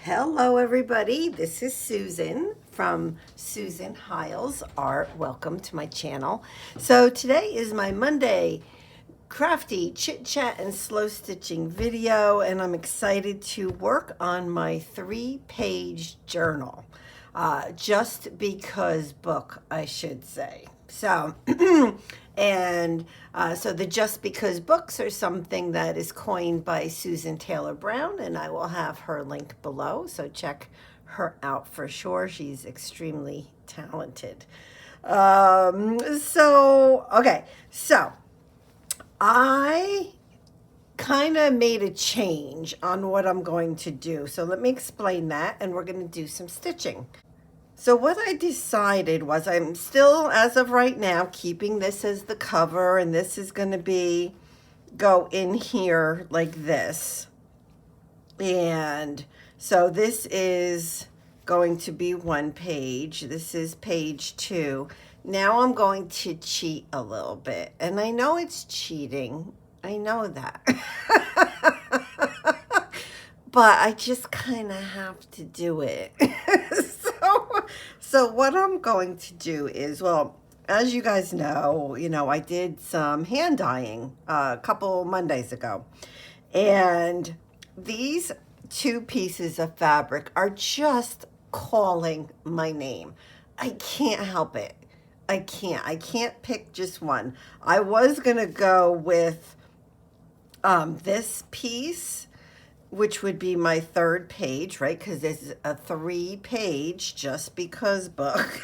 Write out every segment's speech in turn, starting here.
Hello everybody, this is Susan from Suehiles Art. Welcome to my channel. So today is my Monday crafty chit chat and slow stitching video, and I'm excited to work on my 3-page journal. Just because book, I should say. So, so the Just Because books are something that is coined by Susan Taylor Brown, and I will have her link below. So check her out for sure. She's extremely talented. Okay, so I kind of made a change on what I'm going to do. So let me explain that, and we're going to do some stitching. So what I decided was I'm still, as of right now, keeping this as the cover, and this is going to go in here like this. And so this is going to be 1 page. This is page 2. Now I'm going to cheat a little bit. And I know it's cheating. I know that. But I just kind of have to do it. So what I'm going to do is, well, as you guys know, I did some hand dyeing a couple Mondays ago. And these 2 pieces of fabric are just calling my name. I can't help it. I can't pick just one. I was going to go with this piece, which would be my 3rd page, right? Because it's a 3-page Just Because book.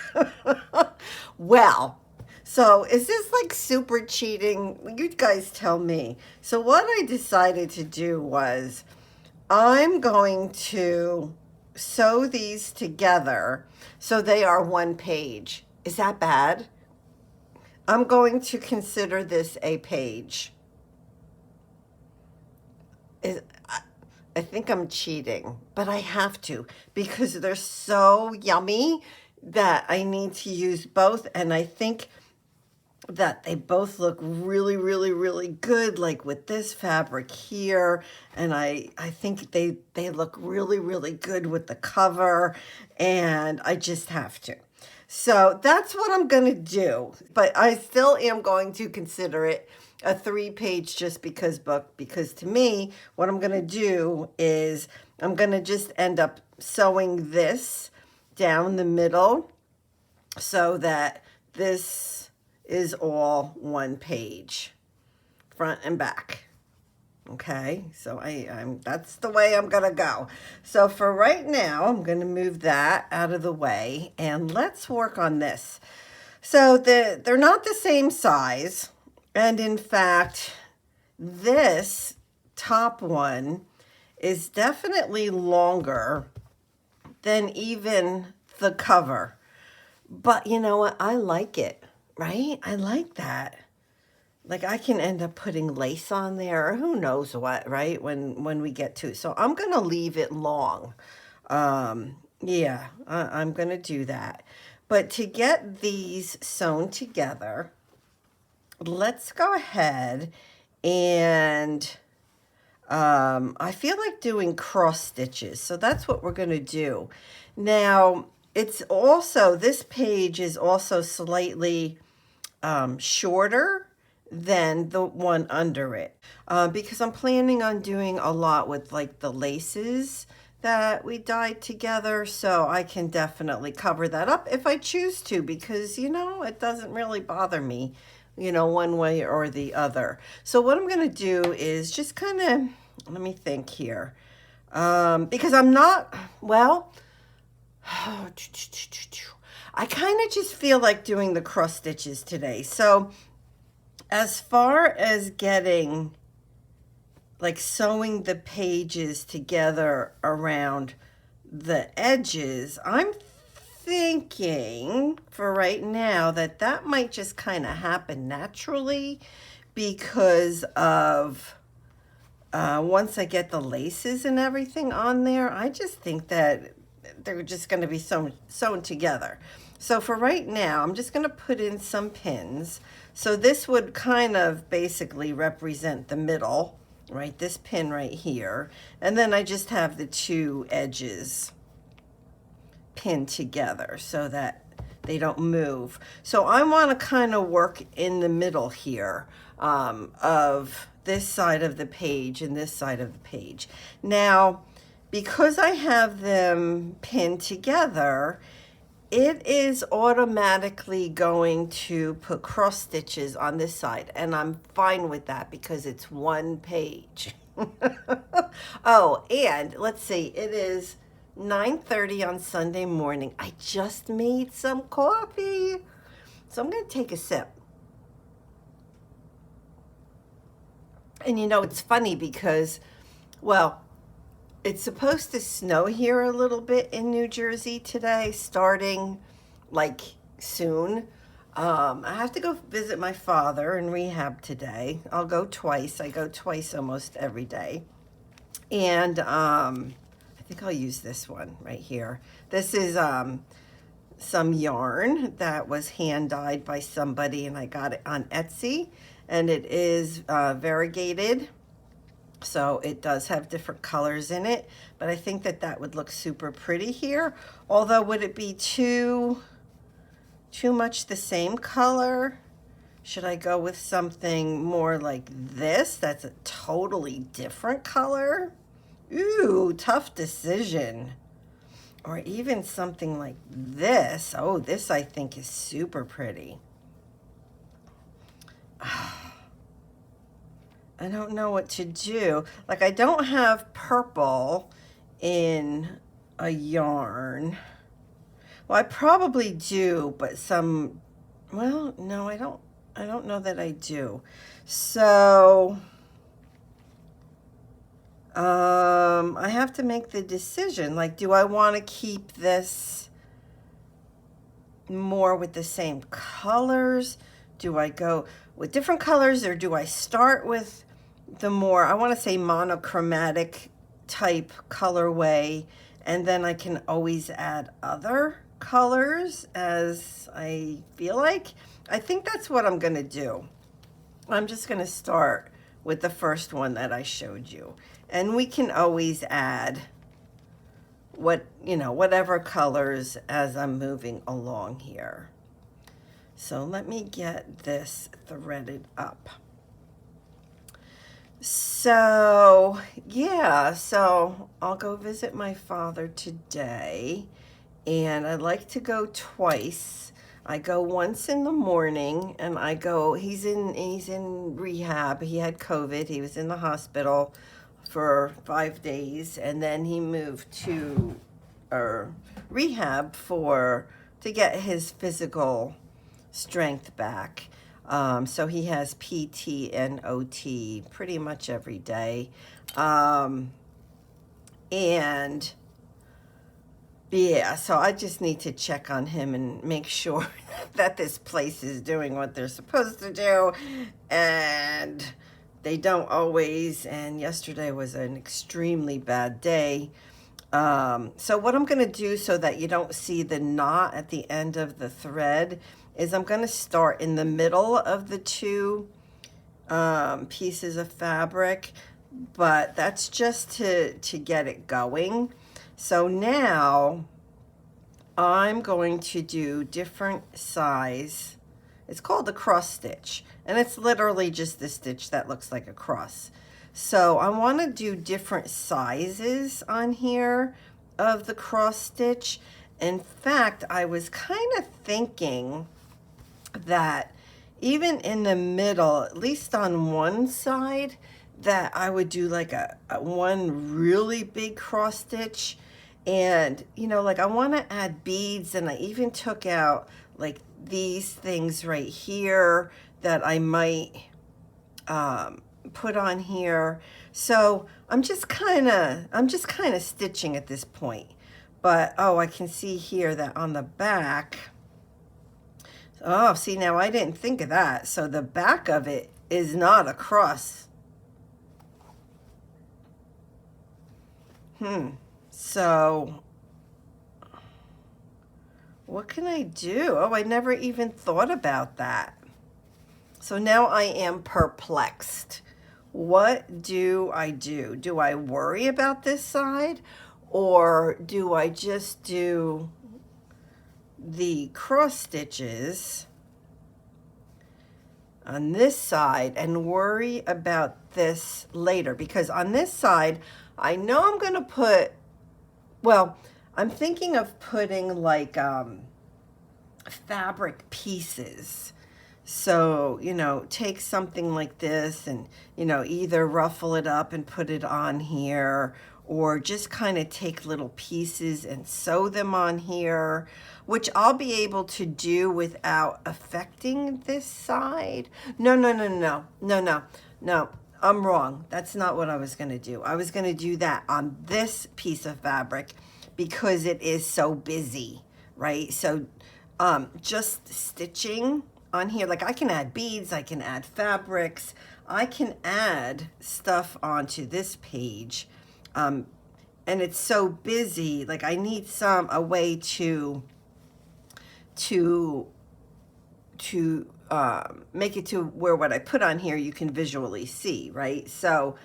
Well, so is this like super cheating? You guys tell me. So what I decided to do was I'm going to sew these together so they are 1 page. Is that bad? I'm going to consider this a page. I think I'm cheating, but I have to because they're so yummy that I need to use both. And I think that they both look really, really, really good, like with this fabric here. And I think they look really, really good with the cover, and I just have to. So that's what I'm going to do. But I still am going to consider it a 3-page Just Because book, because to me, what I'm going to do is I'm going to just end up sewing this down the middle so that this is all 1 page, front and back. Okay, so that's the way I'm gonna go. So for right now, I'm gonna move that out of the way, and let's work on this. So they're not the same size, and in fact, this top one is definitely longer than even the cover. But you know what? I like it, right? I like that. Like I can end up putting lace on there, or who knows what, right? When we get to it. So I'm going to leave it long. Yeah, I'm going to do that. But to get these sewn together, let's go ahead and I feel like doing cross stitches. So that's what we're going to do. Now, it's also, this page is also slightly shorter than the one under it, because I'm planning on doing a lot with like the laces that we dyed together, so I can definitely cover that up if I choose to, because it doesn't really bother me one way or the other. So what I'm going to do is just kind of, let me think here, because I'm not, well, I kind of just feel like doing the cross stitches today. So as far as getting, like sewing the pages together around the edges, I'm thinking for right now that might just kind of happen naturally because of once I get the laces and everything on there, I just think that they're just going to be sewn together. So for right now, I'm just going to put in some pins. So this would kind of basically represent the middle right? This pin right here. And then I just have the two edges pinned together so that they don't move. So I want to kind of work in the middle here of this side of the page and this side of the page. Now, because I have them pinned together, it is automatically going to put cross stitches on this side, and I'm fine with that because it's one page. Oh, and let's see, it is 9:30 on Sunday morning. I just made some coffee, so I'm going to take a sip. And you know, it's funny because, well, it's supposed to snow here a little bit in New Jersey today, starting like soon. I have to go visit my father in rehab today. I'll go twice. I go twice almost every day. And I think I'll use this one right here. This is some yarn that was hand dyed by somebody, and I got it on Etsy. And it is variegated. So it does have different colors in it, but I think that that would look super pretty here. Although, would it be too much the same color? Should I go with something more like this? That's a totally different color. Ooh, tough decision. Or even something like this. Oh, this I think is super pretty. I don't know what to do. Like, I don't have purple in a yarn. Well, I probably do, but some, well, no, I don't know that I do. So, I have to make the decision. Like, do I want to keep this more with the same colors? Do I go with different colors, or do I start with the more, I want to say, monochromatic type colorway, and then I can always add other colors as I feel like? I think that's what I'm going to do. I'm just going to start with the first one that I showed you, and we can always add whatever colors as I'm moving along here. So let me get this threaded up. So, yeah, so I'll go visit my father today, and I'd like to go twice. I go once in the morning, and he's in rehab. He had COVID. He was in the hospital for 5 days, and then he moved to rehab to get his physical strength back. So he has PT and OT pretty much every day. And yeah, so I just need to check on him and make sure that this place is doing what they're supposed to do. And they don't always. And yesterday was an extremely bad day. So what I'm going to do so that you don't see the knot at the end of the thread is I'm going to start in the middle of the two pieces of fabric, but that's just to get it going. So now I'm going to do different size. It's called a cross stitch, and it's literally just the stitch that looks like a cross. So I want to do different sizes on here of the cross stitch. In fact, I was kind of thinking that even in the middle, at least on one side, that I would do like a one really big cross stitch. And, like, I want to add beads, and I even took out like these things right here that I might put on here. So I'm just kind of stitching at this point. But oh, I can see here that on the back, oh, see, now I didn't think of that. So the back of it is not a cross. So what can I do? Oh, I never even thought about that. So now I am perplexed. what do I do? Do I worry about this side, or do I just do the cross stitches on this side and worry about this later? Because on this side, I know I'm going to put, well, I'm thinking of putting like fabric pieces. So, you know, take something like this and, you know, either ruffle it up and put it on here, or just kind of take little pieces and sew them on here, which I'll be able to do without affecting this side. No, no, no, no, no, no, no. I'm wrong. That's not what I was going to do. I was going to do that on this piece of fabric because it is so busy, right? So just stitching on here, like I can add beads, I can add fabrics, I can add stuff onto this page, and it's so busy, like I need a way to make it to where what I put on here you can visually see, right? So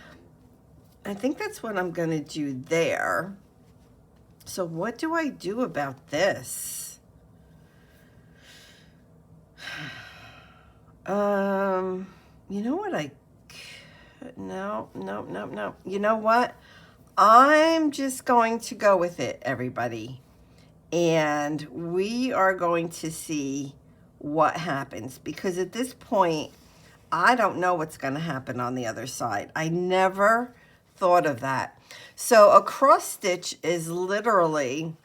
I think that's what I'm gonna do there. So what do I do about this? You know what no. You know what? I'm just going to go with it, everybody. And we are going to see what happens, because at this point, I don't know what's going to happen on the other side. I never thought of that. So a cross stitch is literally,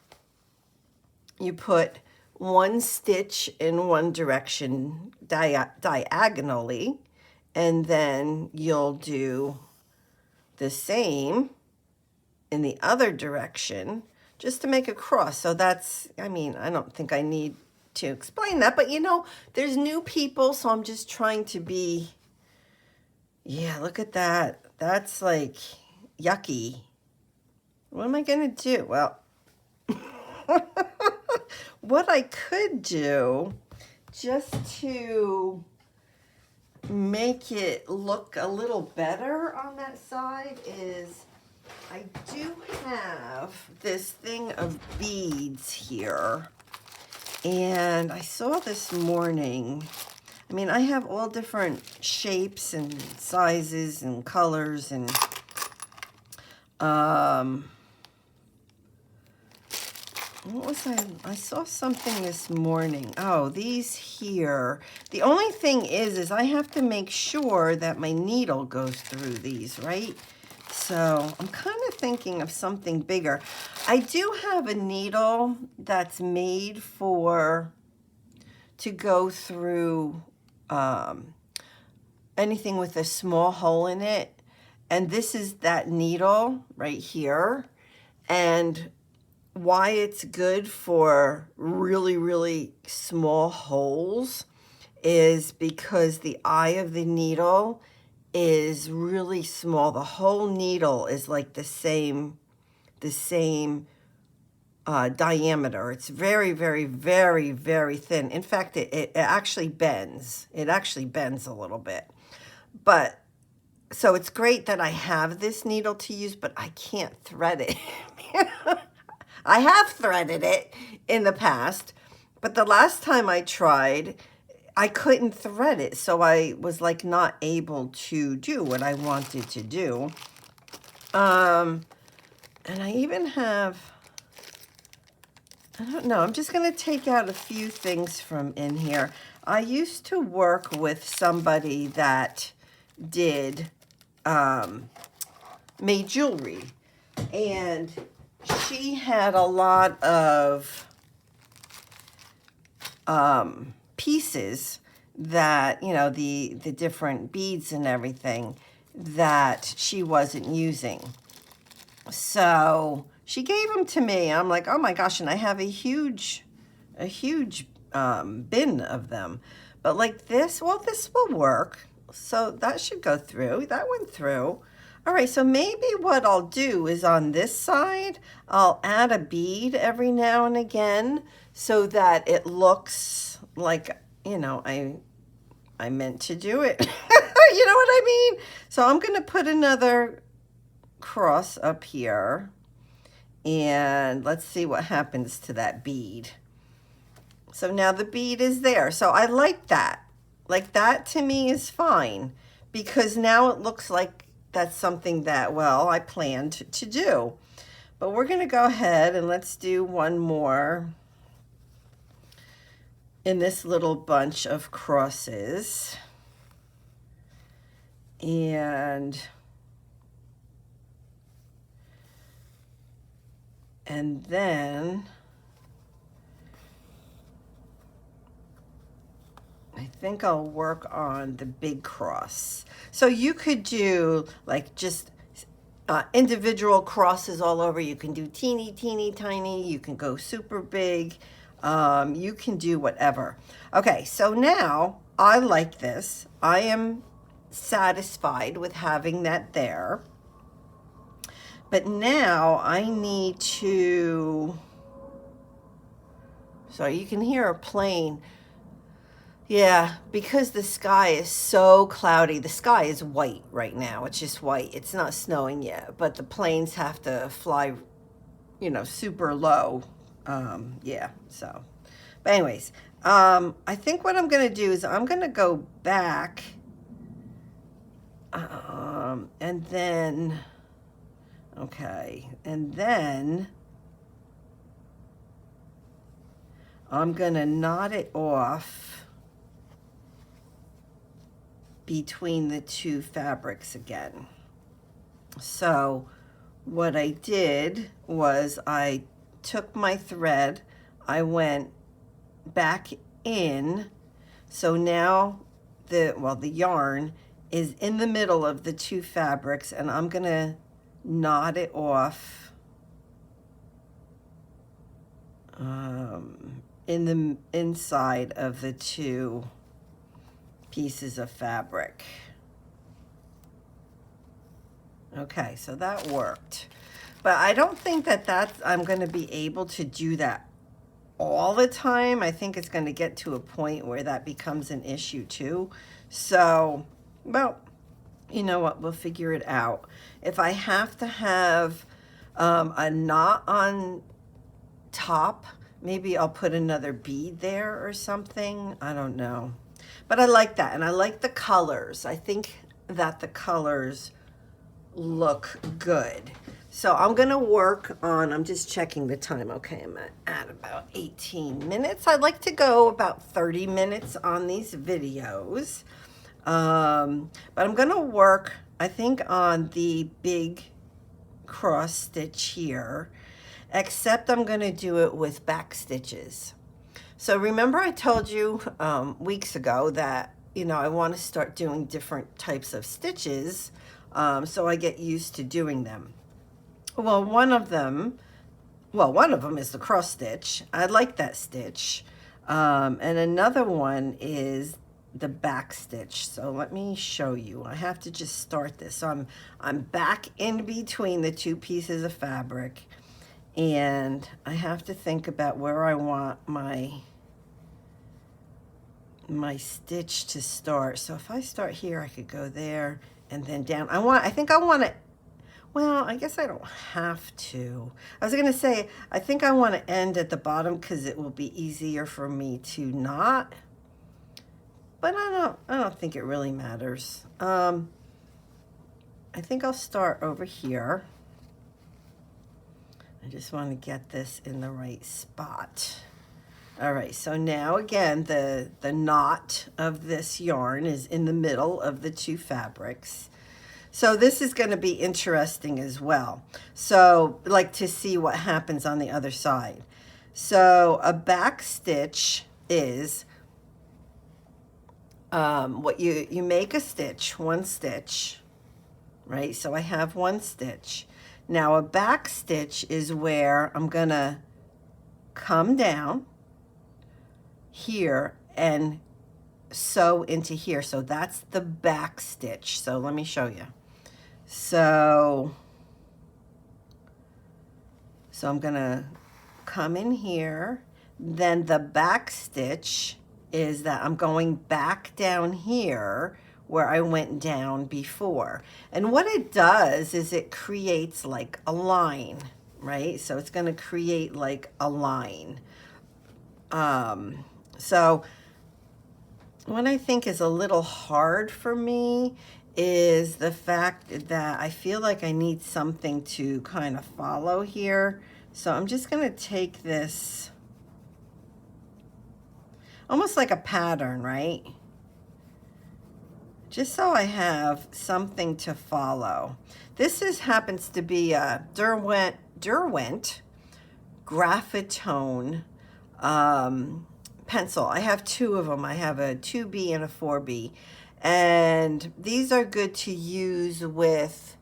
you put one stitch in one direction diagonally, and then you'll do the same in the other direction just to make a cross. So that's, I mean, I don't think I need to explain that, but you know, there's new people, so I'm just trying to be, yeah, look at that. That's like yucky. What am I going to do? Well, what I could do just to make it look a little better on that side is I do have this thing of beads here, and I saw this morning, I mean, I have all different shapes and sizes and colors, and what was I saw something this morning. Oh, these here. The only thing is I have to make sure that my needle goes through these, right? So I'm kind of thinking of something bigger. I do have a needle that's made to go through anything with a small hole in it. And this is that needle right here. And why it's good for really, really small holes is because the eye of the needle is really small. The whole needle is like the same diameter. It's very, very, very, very thin. In fact, it actually bends. It actually bends a little bit. But so it's great that I have this needle to use, but I can't thread it. I have threaded it in the past, but the last time I tried, I couldn't thread it. So I was like not able to do what I wanted to do. And I even have, I don't know, I'm just going to take out a few things from in here. I used to work with somebody that did, made jewelry, and she had a lot of pieces that, you know, the different beads and everything that she wasn't using. So she gave them to me. I'm like, oh my gosh, and I have a huge bin of them. But like this, well, this will work. So that should go through. That went through. All right, so maybe what I'll do is on this side, I'll add a bead every now and again so that it looks like, you know, I meant to do it. You know what I mean? So I'm going to put another cross up here, and let's see what happens to that bead. So now the bead is there. So I like that. Like that to me is fine, because now it looks like that's something that, well, I planned to do. But we're going to go ahead and let's do one more in this little bunch of crosses. And then I think I'll work on the big cross. So you could do like just individual crosses all over. You can do teeny, teeny, tiny. You can go super big. You can do whatever. Okay, so now I like this. I am satisfied with having that there. But now I need to, so you can hear a plane. Yeah, because the sky is so cloudy. The sky is white right now. It's just white. It's not snowing yet, but the planes have to fly, you know, super low. Yeah, so. But anyways, I think what I'm going to do is I'm going to go back. And then, okay, and then I'm going to knot it off between the two fabrics again. So what I did was I took my thread, I went back in, so now the yarn is in the middle of the two fabrics, and I'm gonna knot it off in the inside of the two pieces of fabric. Okay, so that worked. But I don't think that I'm going to be able to do that all the time. I think it's going to get to a point where that becomes an issue too. So, well, you know what? We'll figure it out. If I have to have a knot on top, maybe I'll put another bead there or something. I don't know. But I like that, and I like the colors. I think that the colors look good. So I'm gonna work on, I'm just checking the time. Okay, I'm at about 18 minutes. I'd like to go about 30 minutes on these videos. But I'm gonna work, I think, on the big cross stitch here, except I'm gonna do it with back stitches. So remember I told you weeks ago that, you know, I want to start doing different types of stitches so I get used to doing them. Well, one of them is the cross stitch. I like that stitch. And another one is the back stitch. So let me show you. I have to just start this. So I'm back in between the two pieces of fabric, and I have to think about where I want my stitch to start. So if I start here, I could go there and then down. I think I want to, well, I guess I don't have to. I was going to say, I think I want to end at the bottom because it will be easier for me to knot. But I don't think it really matters. I think I'll start over here. I just want to get this in the right spot. All right, so now again, the knot of this yarn is in the middle of the two fabrics. So this is going to be interesting as well. So like to see what happens on the other side. So a back stitch is what you make a stitch, one stitch, right? So I have one stitch. Now a back stitch is where I'm gonna come down here and sew into here. So that's the back stitch. So let me show you. So I'm gonna come in here. Then the back stitch is that I'm going back down here where I went down before. And what it does is it creates like a line, right? So it's going to create like a line. So what I think is a little hard for me is the fact that I feel like I need something to kind of follow here. So I'm just going to take this almost like a pattern, right? Just so I have something to follow. This happens to be a Derwent Graphitone pencil. I have two of them. I have a 2B and a 4B. And these are good to use with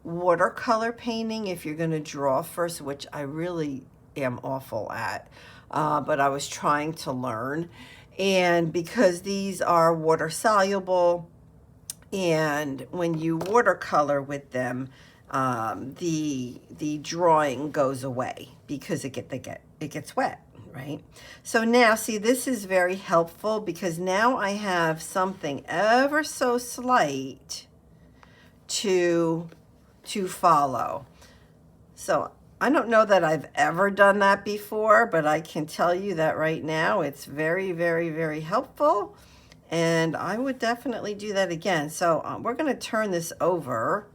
watercolor painting if you're going to draw first, which I really am awful at. But I was trying to learn. And because these are water soluble, and when you watercolor with them, the drawing goes away because it gets wet, right? So now, see, this is very helpful because now I have something ever so slight to follow. So I don't know that I've ever done that before, but I can tell you that right now it's very, very, very helpful. And I would definitely do that again. So we're going to turn this over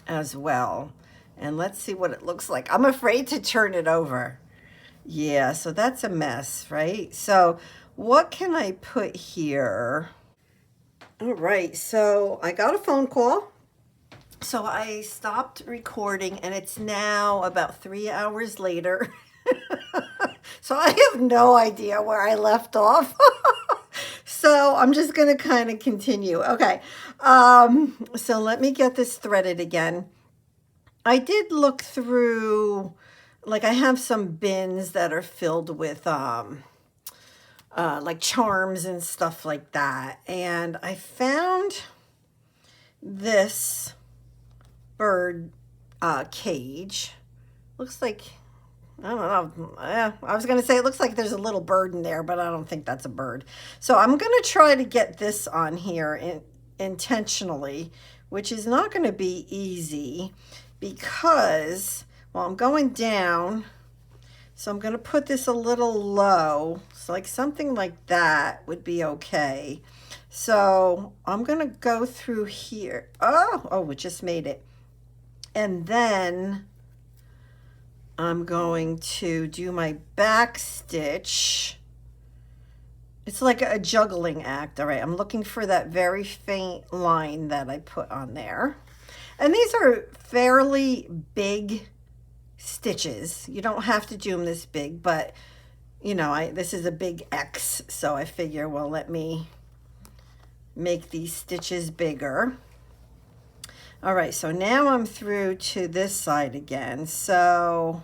as well. And let's see what it looks like. I'm afraid to turn it over. Yeah, so that's a mess, right? So what can I put here? All right, so I got a phone call. So I stopped recording and it's now about 3 hours later. So I have no idea where I left off. So I'm just going to kind of continue. Okay. So let me get this threaded again. I did look through, like I have some bins that are filled with like charms and stuff like that. And I found this bird cage. Looks like, I don't know. I was going to say it looks like there's a little bird in there, but I don't think that's a bird. So I'm going to try to get this on here intentionally, which is not going to be easy because, well, I'm going down. So I'm going to put this a little low. So like something like that would be okay. So I'm going to go through we just made it. And then I'm going to do my back stitch. It's like a juggling act. All right, I'm looking for that very faint line that I put on there. And these are fairly big stitches. You don't have to do them this big, but you know, this is a big X, so I figure, well, let me make these stitches bigger. All right, so now I'm through to this side again. So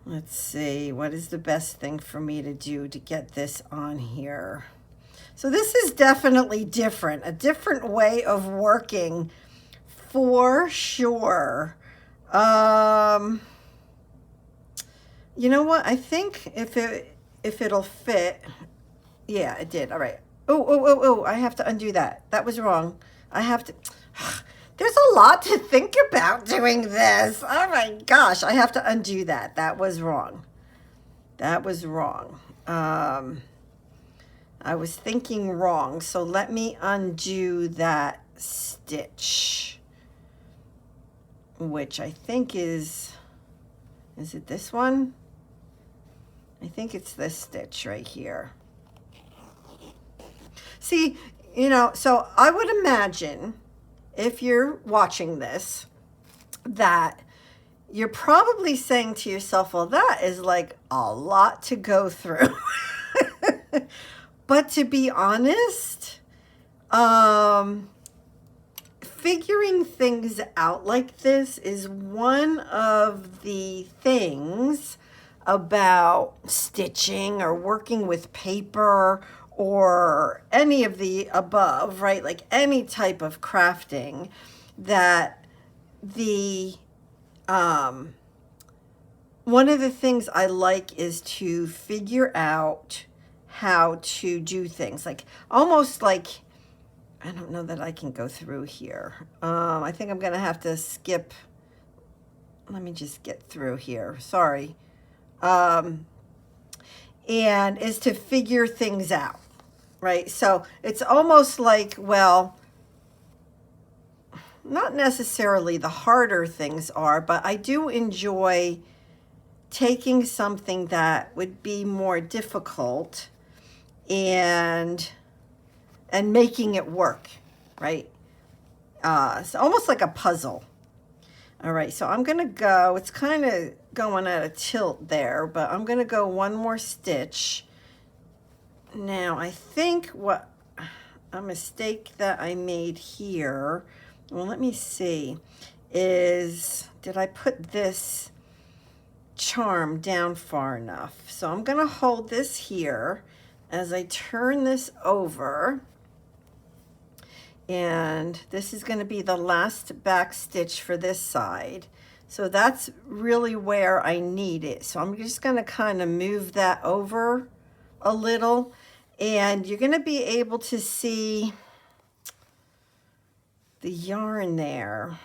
let's see, what is the best thing for me to do to get this on here? So this is definitely different, a different way of working for sure. You know what? I think if it'll fit, yeah, it did. All right. Oh, I have to undo that. That was wrong. I have to, there's a lot to think about doing this. Oh my gosh, I have to undo that. That was wrong. That was wrong. I was thinking wrong. So let me undo that stitch, which I think is it this one? I think it's this stitch right here. See, you know, so I would imagine if you're watching this that you're probably saying to yourself, well, that is like a lot to go through. But to be honest, figuring things out like this is one of the things about stitching or working with paper or any of the above, right? Like any type of crafting, that the one of the things I like is to figure out how to do things, like almost like, I don't know that I can go through here. I think I'm gonna have to skip. Let me just get through here. Sorry. And is to figure things out, right? So it's almost like, well, not necessarily the harder things are, but I do enjoy taking something that would be more difficult and making it work, right? It's almost like a puzzle. All right, so I'm gonna go, it's kind of going at a tilt there, but I'm gonna go one more stitch. Now, I think what a mistake that I made here, well, let me see, is did I put this charm down far enough? So I'm gonna hold this here as I turn this over. And this is going to be the last back stitch for this side. So that's really where I need it. So I'm just going to kind of move that over a little, and you're going to be able to see the yarn there.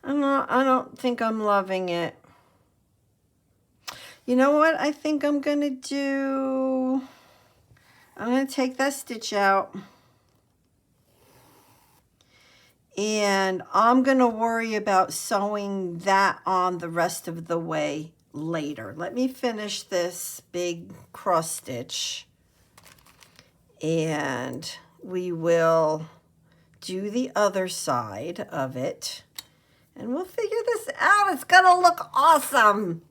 I don't think I'm loving it. You know what I think I'm going to do? I'm going to take that stitch out. And I'm going to worry about sewing that on the rest of the way later. Let me finish this big cross stitch. And we will do the other side of it. And we'll figure this out. It's going to look awesome.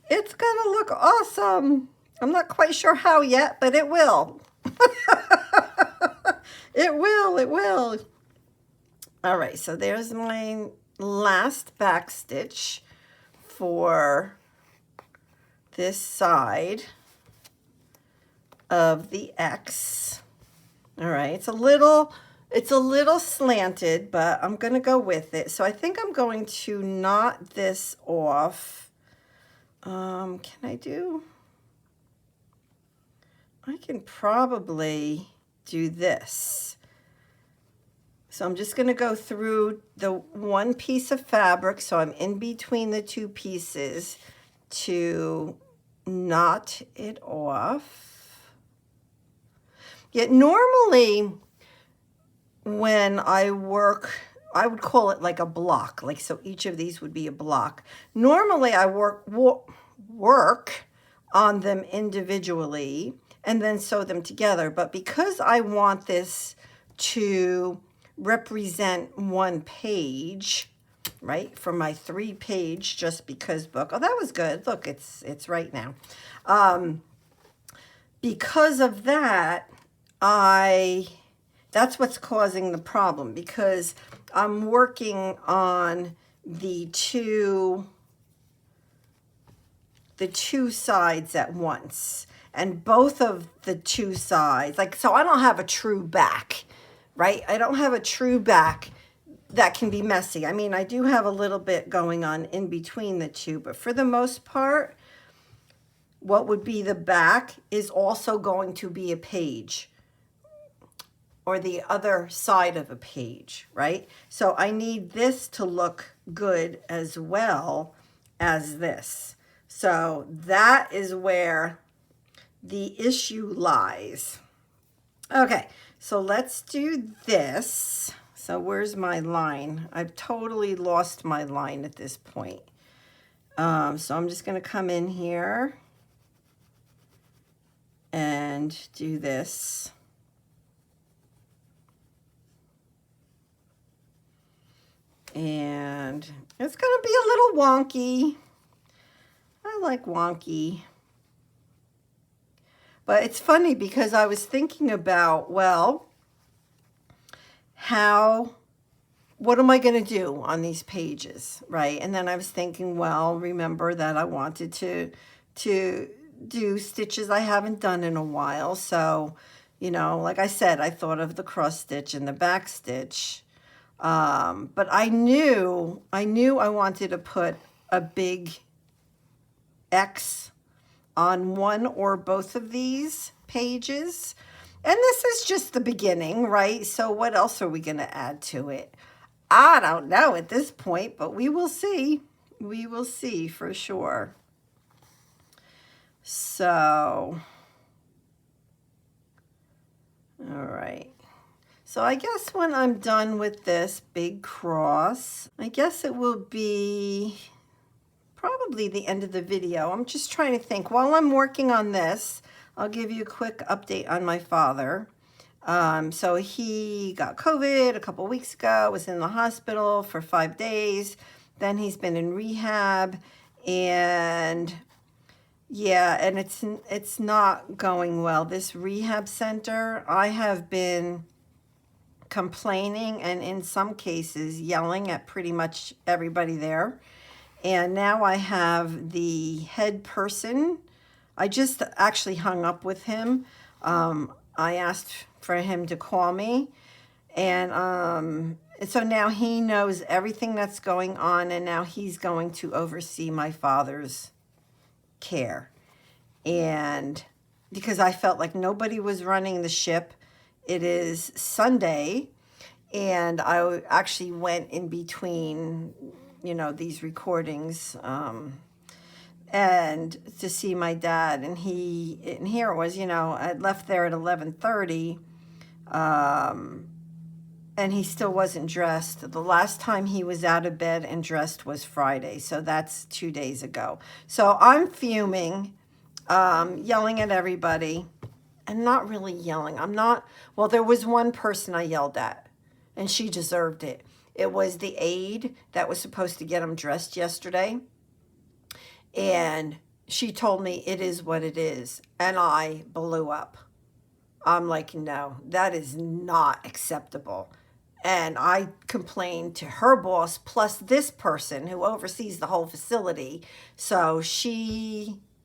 It's going to look awesome. I'm not quite sure how yet, but it will. It will. It will. All right, so there's my last back stitch for this side of the X. All right, it's a little slanted, but I'm gonna go with it. So I think I'm going to knot this off. Can I do? I can probably do this. So I'm just going to go through the one piece of fabric, so I'm in between the two pieces, to knot it off. Yet normally when I work, I would call it like a block, like so each of these would be a block. Normally I work on them individually and then sew them together, but because I want this to represent one page, right, for my 3-page Just Because book. Oh, that was good. Look, it's right now. Because of that, that's what's causing the problem, because I'm working on the two sides at once, and both of the two sides, like, so I don't have a true back. Right? I don't have a true back that can be messy. I mean, I do have a little bit going on in between the two, but for the most part, what would be the back is also going to be a page or the other side of a page, right? So I need this to look good as well as this. So that is where the issue lies. Okay. So let's do this. So where's my line? I've totally lost my line at this point. So I'm just going to come in here and do this. And it's going to be a little wonky. I like wonky. But it's funny because I was thinking about, well, what am I going to do on these pages, right? And then I was thinking, well, remember that I wanted to do stitches I haven't done in a while. So, you know, like I said, I thought of the cross stitch and the back stitch. But I knew I wanted to put a big X on one or both of these pages. And this is just the beginning, right? So what else are we going to add to it? I don't know at this point, but we will see. We will see for sure. So, all right. So I guess when I'm done with this big cross, I guess it will be probably the end of the video. I'm just trying to think. While I'm working on this, I'll give you a quick update on my father. So he got COVID a couple weeks ago, was in the hospital for 5 days. Then he's been in rehab, and yeah, and it's not going well. This rehab center, I have been complaining and in some cases yelling at pretty much everybody there. And now I have the head person. I just actually hung up with him. I asked for him to call me. And so now he knows everything that's going on, and now he's going to oversee my father's care. And because I felt like nobody was running the ship, it is Sunday, and I actually went in between, you know, these recordings, and to see my dad, and here it was, you know, I left there at 11:30, and he still wasn't dressed. The last time he was out of bed and dressed was Friday, so that's 2 days ago. So I'm fuming, yelling at everybody, and not really yelling. Well, there was one person I yelled at, and she deserved it. It was the aide that was supposed to get him dressed yesterday. And she told me it is what it is. And I blew up. I'm like, no, that is not acceptable. And I complained to her boss plus this person who oversees the whole facility. So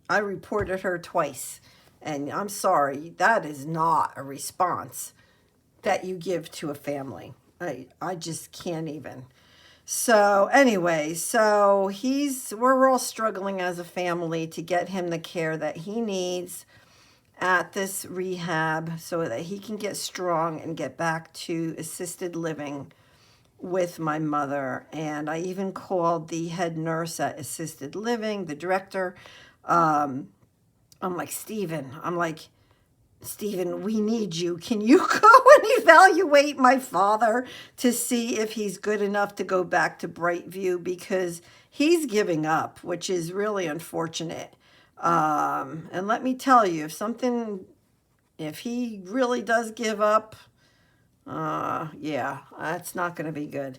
I reported her twice. And I'm sorry, that is not a response that you give to a family. I just can't even. So anyway, so we're all struggling as a family to get him the care that he needs at this rehab so that he can get strong and get back to assisted living with my mother. And I even called the head nurse at assisted living, the director. I'm like, Stephen, we need you. Can you go and evaluate my father to see if he's good enough to go back to Brightview? Because he's giving up, which is really unfortunate. And let me tell you, if he really does give up, yeah, that's not going to be good.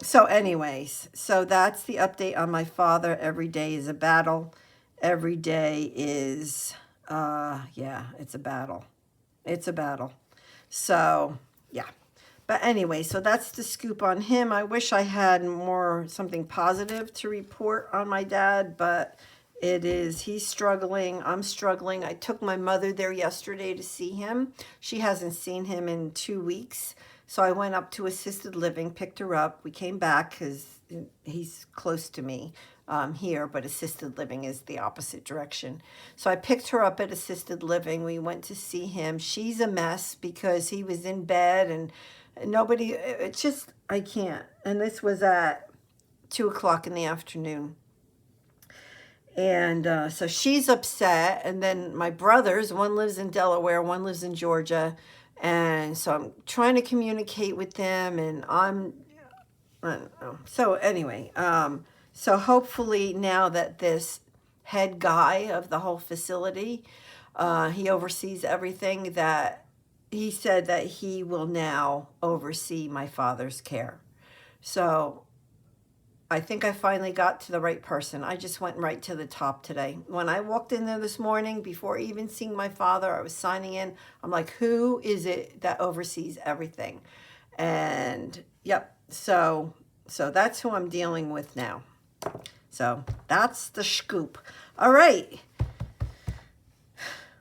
So anyways, so that's the update on my father. Every day is a battle. Every day is... yeah, it's a battle. It's a battle. So, yeah. But anyway, so that's the scoop on him. I wish I had something positive to report on my dad, but he's struggling. I'm struggling. I took my mother there yesterday to see him. She hasn't seen him in 2 weeks. So I went up to assisted living, picked her up. We came back because he's close to me. Here, but assisted living is the opposite direction. So I picked her up at assisted living. We went to see him. She's a mess because he was in bed and it's just, I can't. And this was at 2 o'clock in the afternoon. And so she's upset. And then my brothers, one lives in Delaware, one lives in Georgia. And so I'm trying to communicate with them, and I don't know. So anyway, so hopefully now that this head guy of the whole facility, he oversees everything, that he said that he will now oversee my father's care. So I think I finally got to the right person. I just went right to the top today. When I walked in there this morning, before even seeing my father, I was signing in. I'm like, who is it that oversees everything? And yep, so that's who I'm dealing with now. So that's the scoop. All right.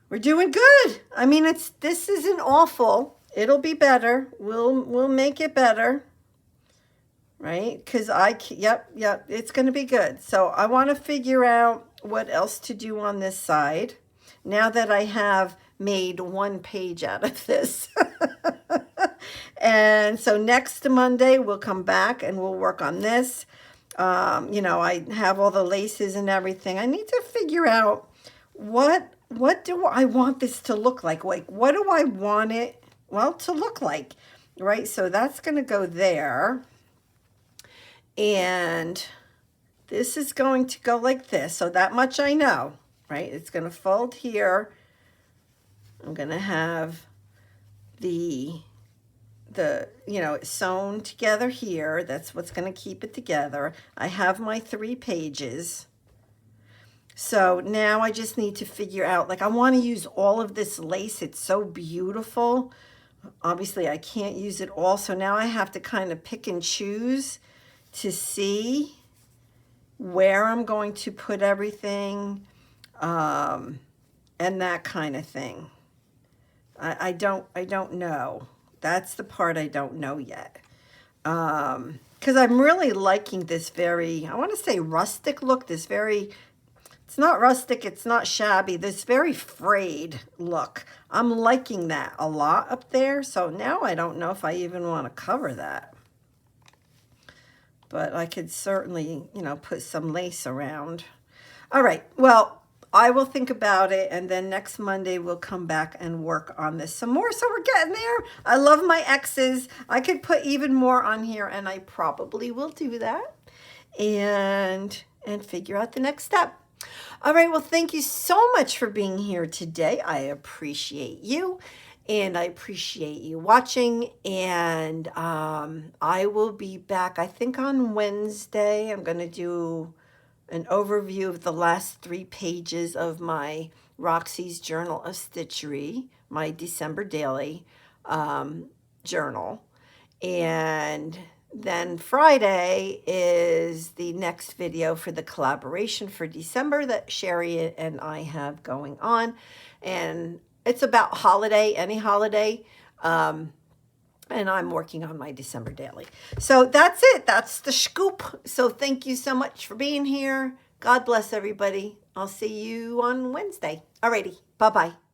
We're doing good. I mean, this isn't awful. It'll be better. We'll make it better. right? Because yep, it's going to be good. So I want to figure out what else to do on this side now that I have made one page out of this. And so next Monday we'll come back and we'll work on this. You know, I have all the laces and everything. I need to figure out what do I want this to look like? Like, what do I want it, well, to look like, right? So that's going to go there. And this is going to go like this. So that much I know, right? It's going to fold here. I'm going to have the you know, sewn together here. That's what's going to keep it together. I have my 3 pages. So now I just need to figure out, like, I want to use all of this lace. It's so beautiful. Obviously I can't use it all. So now I have to kind of pick and choose to see where I'm going to put everything, and that kind of thing. I don't know. That's the part I don't know yet. Because I'm really liking this very, I want to say rustic look, this very, it's not rustic, it's not shabby, this very frayed look. I'm liking that a lot up there. So now I don't know if I even want to cover that. But I could certainly, you know, put some lace around. All right, well, I will think about it, and then next Monday we'll come back and work on this some more. So we're getting there. I love my X's. I could put even more on here, and I probably will do that and figure out the next step. All right, well, thank you so much for being here today. I appreciate you, and I appreciate you watching, and I will be back, I think, on Wednesday. I'm going to do an overview of the last 3 pages of my Roxy's Journal of Stitchery, my December daily journal. And then Friday is the next video for the collaboration for December that Sherry and I have going on. And it's about holiday, any holiday. And I'm working on my December daily. So that's it. That's the scoop. So thank you so much for being here. God bless everybody. I'll see you on Wednesday. Alrighty. Bye-bye.